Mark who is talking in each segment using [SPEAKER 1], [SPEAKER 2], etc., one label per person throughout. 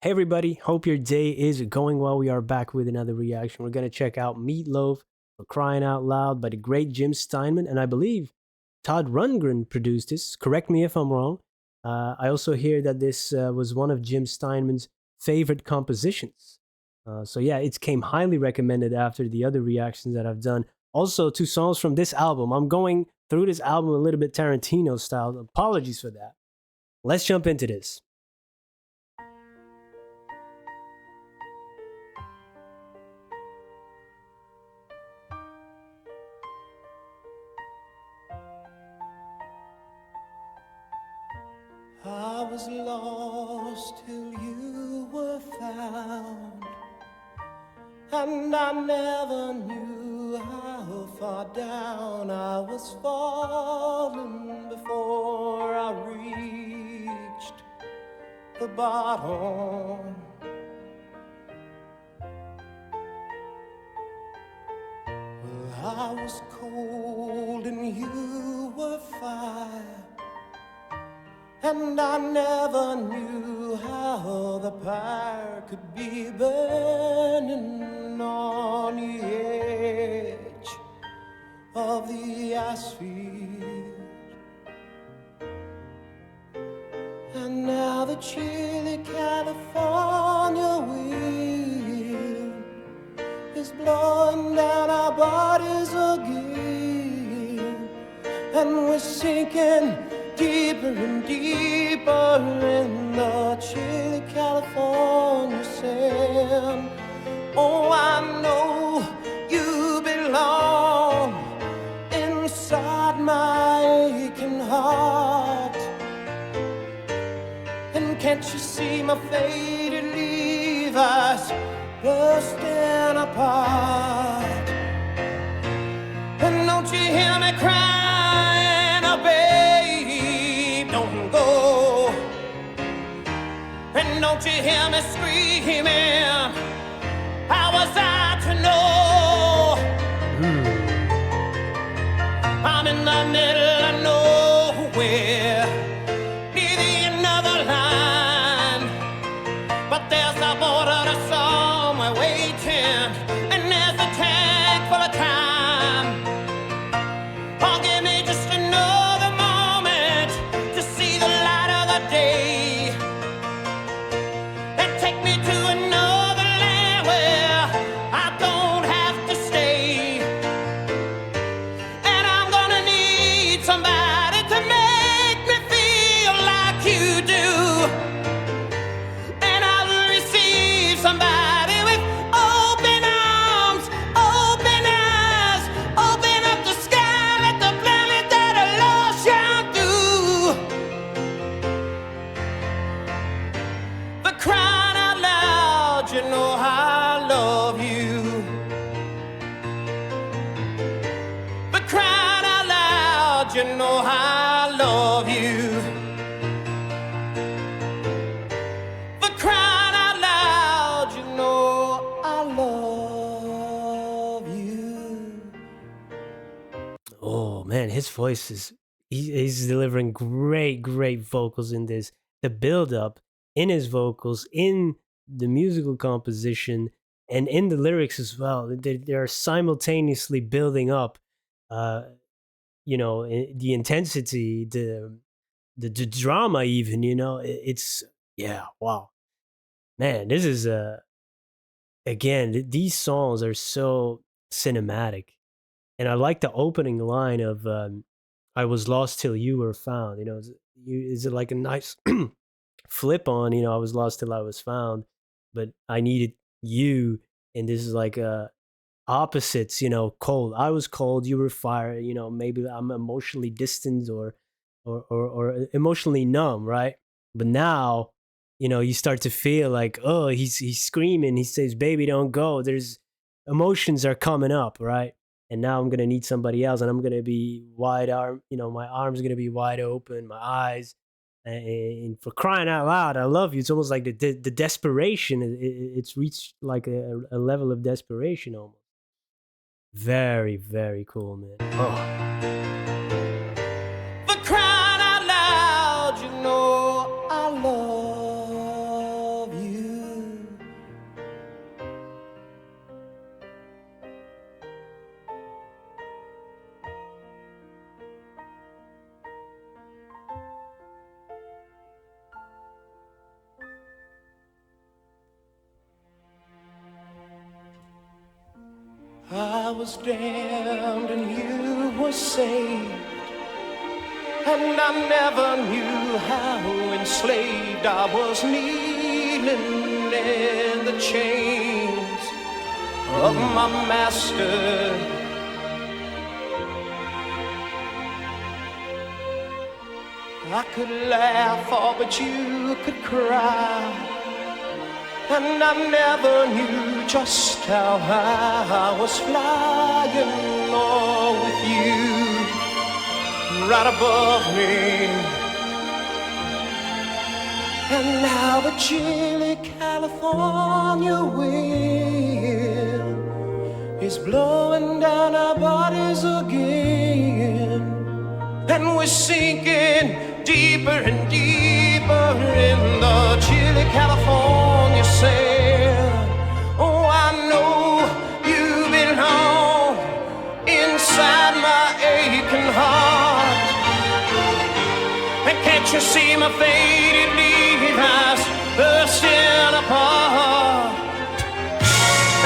[SPEAKER 1] Hey everybody, hope your day is going well. We are back with another reaction. We're going to check out Loaf for Crying Out Loud by the great Jim Steinman, and I believe Todd Rundgren produced this. Correct me if I'm wrong. I also hear that this was one of Jim Steinman's favorite compositions. So yeah, it came highly recommended after the other reactions that I've done. Also, two songs from this album. I'm going through this album a little bit Tarantino style. Apologies for that. Let's jump into this.
[SPEAKER 2] I was lost till you were found, and I never knew how far down I was falling before I reached the bottom. Well, I was cold and you were fire, and I never knew how the fire could be burning on the edge of the ice field. And now the chilly California wind is blowing down our bodies again, and we're sinking deeper and deeper in the chilly California sand. Oh, I know you belong inside my aching heart. And can't you see my faded Levi's bursting apart? And don't you hear me crying, oh babe, don't go. And don't you hear me screaming, how was I to know? I'm in the middle of nowhere, near the end of the line, but there's a border to somewhere waiting, and there's a tank full of time. Oh, give me just another moment to see the light of the day, and take me to another land where I don't have to stay. And I'm gonna need somebody to make me feel like you do, and I'll receive somebody with open arms, open eyes, open up the sky, let the planet that I lost shine through. For crying out loud, you know I love you. For crying out loud, you know I love you. For crying out loud, you know I love you.
[SPEAKER 1] Oh man, his voice is he's delivering great vocals in this. The build up in his vocals, in the musical composition, and in the lyrics as well. They are simultaneously building up. Uh, the intensity, the drama, even. It's yeah, wow, man. This is again. These songs are so cinematic. And I like the opening line of "I was lost till you were found." Is it like a nice flip on? I was lost till I was found, but I needed you, and this is like opposites. Cold. I was cold. You were fire. Maybe I'm emotionally distant or emotionally numb, right? But now, you start to feel like, oh, he's screaming. He says, "Baby, don't go." There's emotions are coming up, right? And now I'm gonna need somebody else, and I'm gonna be wide arm. My arms gonna be wide open, my eyes, and for crying out loud, I love you. It's almost like the desperation. It's reached like a level of desperation almost. Very cool, man. Oh.
[SPEAKER 2] For crying out loud, you know I love you. I was damned and you were saved, and I never knew how enslaved I was, kneeling in the chains of my master. I could laugh, oh, but you could cry, and I never knew just how high I was flying, oh, with you right above me. And now the chilly California wind is blowing down our bodies again, and we're sinking deeper and deeper in the chilly California sand. Oh, I know you belong inside my aching heart. And can't you see my faded Levi's bursting apart?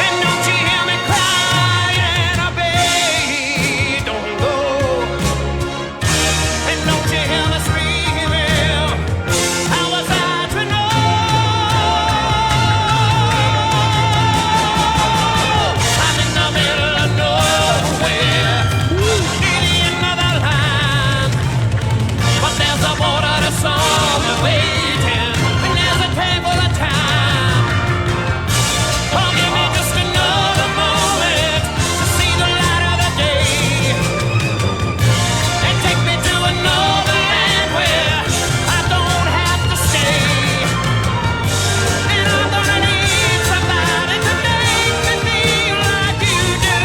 [SPEAKER 2] And don't you hear me crying, I beg, don't go. And don't you hear me screaming, how was I to know? I'm in the middle of nowhere, in another line, but there's a border to somewhere waiting, and there's a table of time. Oh, give me just another moment to see the light of the day, and take me to another land where I don't have to stay. And I'm gonna need somebody to make me feel like you do,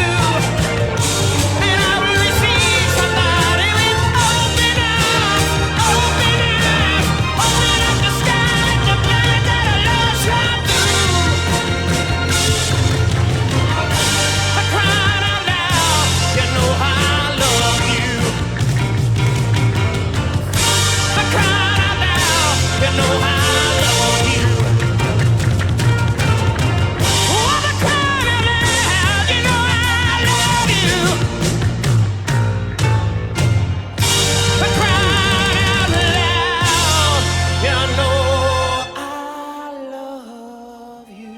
[SPEAKER 2] and I will receive somebody with open arms, open eyes, open up the sky, let the planet that I love shine through. I cried out loud, you know how I love you. I cried out loud, you know how I love you. Oh, I cried out loud, you know how I love you. I cried out loud, you know I love you.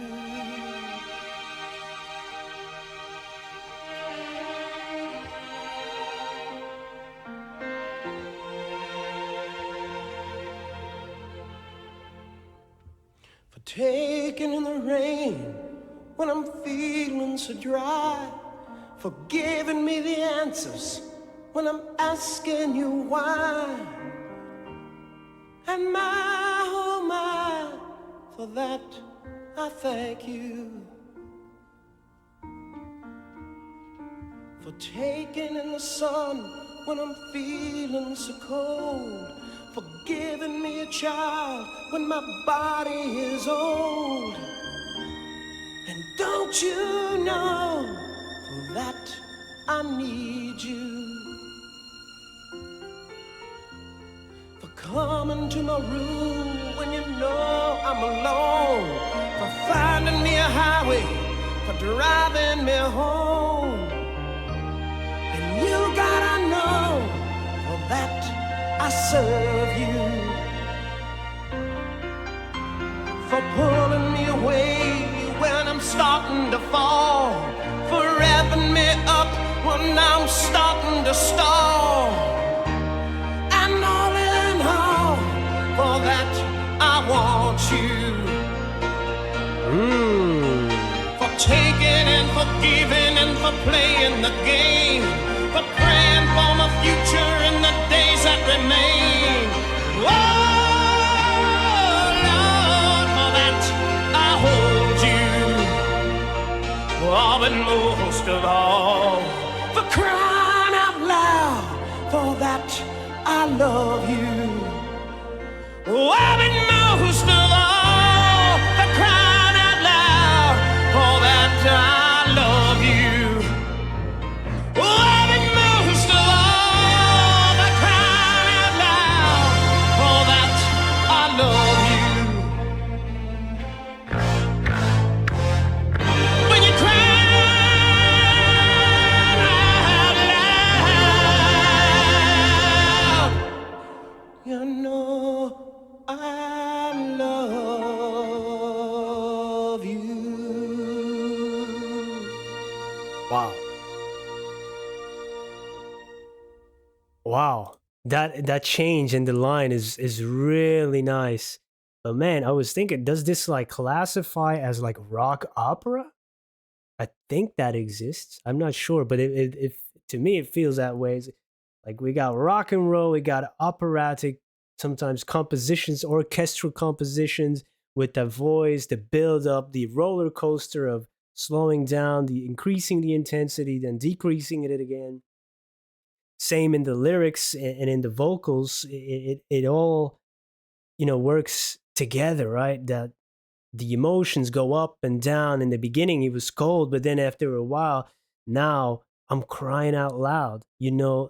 [SPEAKER 2] For taking in the rain when I'm feeling so dry, for giving me the answers when I'm asking you why. And my, oh my, for that I thank you. For taking in the sun when I'm feeling so cold, for giving me a child when my body is old. And don't you know, for that I need you. For coming to my room when you know I'm alone, for finding me a highway, for driving me home. And you gotta know, for that I serve you. For pulling me away when I'm starting to fall, for revving me up when I'm starting to stall. And all in all, for that I want you. For taking and for giving and for playing the game, for praying for my future in the days that remain. Oh, Lord, for that I hold you. Oh, but most of all, for crying out loud, for that I love you. Oh, but most of all, for crying out loud, for that I love you. Oh, but most of all, for crying out loud, for that I love you. When you cry
[SPEAKER 1] Wow. Wow. That change in the line is really nice. But man, I was thinking, does this like classify as like rock opera? I think that exists. I'm not sure, but it to me it feels that way. It's like we got rock and roll, we got operatic, sometimes compositions, orchestral compositions with the voice, the build up, the roller coaster of slowing down, the increasing the intensity, then decreasing it again. Same in the lyrics and in the vocals. It all works together, right? That the emotions go up and down. In the beginning he was cold, but then after a while, now I'm crying out loud.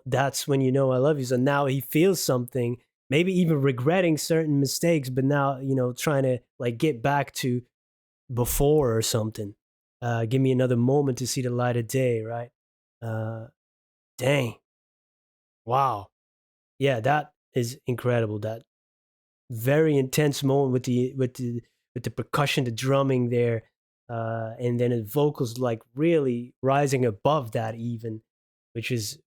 [SPEAKER 1] That's when I love you. So now he feels something, maybe even regretting certain mistakes, but now trying to like get back to before or something. Give me another moment to see the light of day, right? uh Dang. Wow. Yeah, that is incredible. That very intense moment with the percussion, the drumming there, and then the vocals like really rising above that even, which is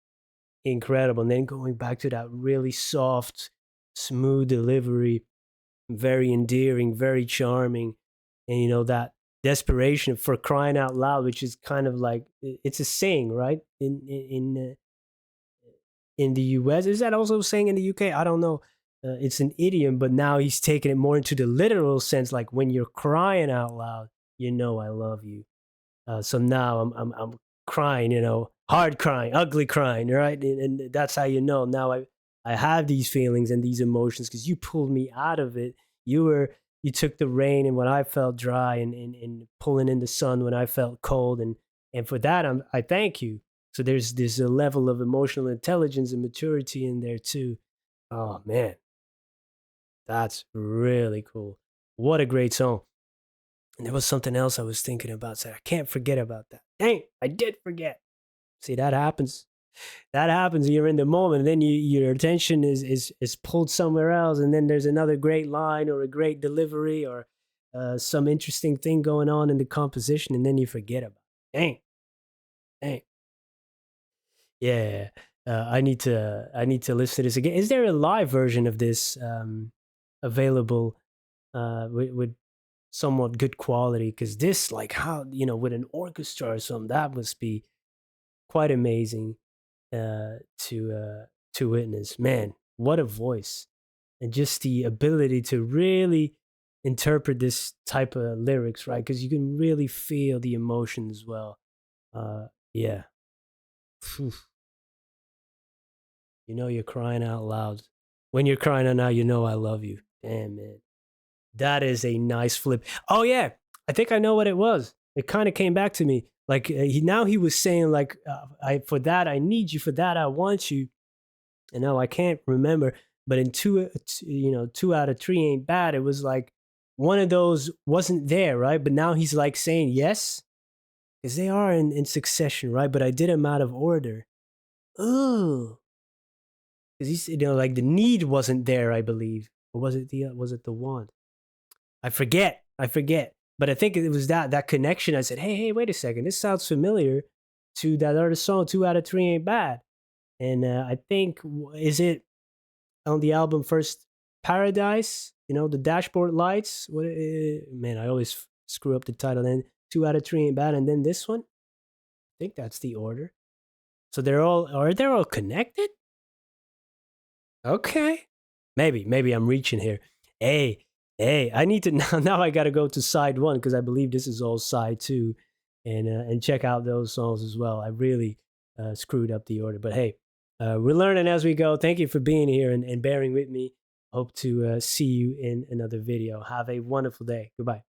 [SPEAKER 1] incredible. And then going back to that really soft, smooth delivery, very endearing, very charming, and that desperation for crying out loud, which is kind of like it's a saying, right? In the US. Is that also saying in the UK? I don't know. It's an idiom, but now he's taking it more into the literal sense, like when you're crying out loud, I love you. So now I'm crying, hard crying, ugly crying, right? And that's how now I have these feelings and these emotions because you pulled me out of it. You took the rain and when I felt dry, and pulling in the sun when I felt cold, and for that I thank you. So there's a level of emotional intelligence and maturity in there too. Oh man, that's really cool. What a great song. And there was something else I was thinking about. So I can't forget about that. Dang, I did forget. See, that happens. That happens. You're in the moment, and then your attention is pulled somewhere else, and then there's another great line or a great delivery or some interesting thing going on in the composition, and then you forget about it. Dang, dang. Yeah, I need to listen to this again. Is there a live version of this available with somewhat good quality? Because this, like, how with an orchestra or something, that must be quite amazing to witness. Man, what a voice, and just the ability to really interpret this type of lyrics, right? Because you can really feel the emotion as well. Yeah. Phew. You're crying out loud. When you're crying out loud, I love you. Damn, man. That is a nice flip. Oh, yeah. I think I know what it was. It kind of came back to me. Like, he was saying, like, for that, I need you. For that, I want you. And now I can't remember. But in two out of three ain't bad. It was like one of those wasn't there, right? But now he's like saying yes. Because they are in succession, right? But I did them out of order. Ooh. Because he's like the need wasn't there, I believe, or was it the want? I forget, but I think it was that connection. I said, hey, wait a second, this sounds familiar to that other song. Two out of three ain't bad, and I think is it on the album First Paradise? The dashboard lights. What man? I always screw up the title. Then two out of three ain't bad, and then this one. I think that's the order. So they're all connected. Okay. Maybe I'm reaching here. Hey, hey, I need to now I got to go to side 1 because I believe this is all side 2 and check out those songs as well. I really screwed up the order, but hey, we're learning as we go. Thank you for being here and bearing with me. Hope to see you in another video. Have a wonderful day. Goodbye.